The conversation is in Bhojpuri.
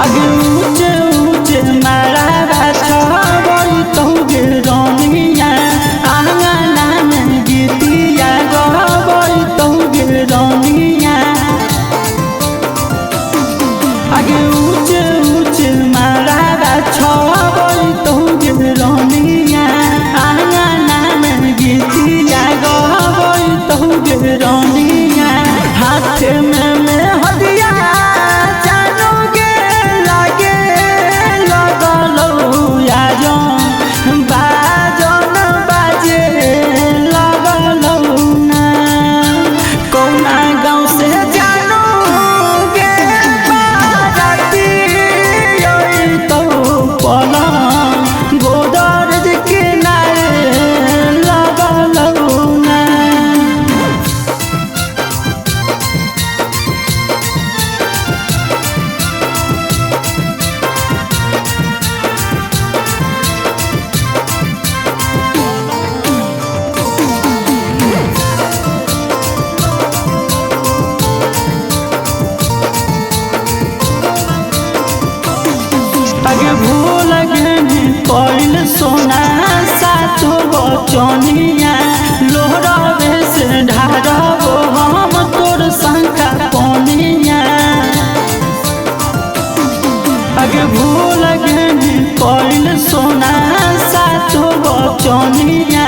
आगे ऊंचे ऊंचे मारा छबई तोगे रनिया आंगना में गीतिया गबई तोगे रनिया आगे ऊंचे ऊंचे मारा छबई तोगे रनिया आंगना में गीतिया गबई तोगे रनिया हाथ में हदिया आगे भूल गए कोइल सोना सातो बचनिया लोहरवे से ढारबो हम तोर शंका पनिया आगे भूल गए कोइल सोना सातो बचनिया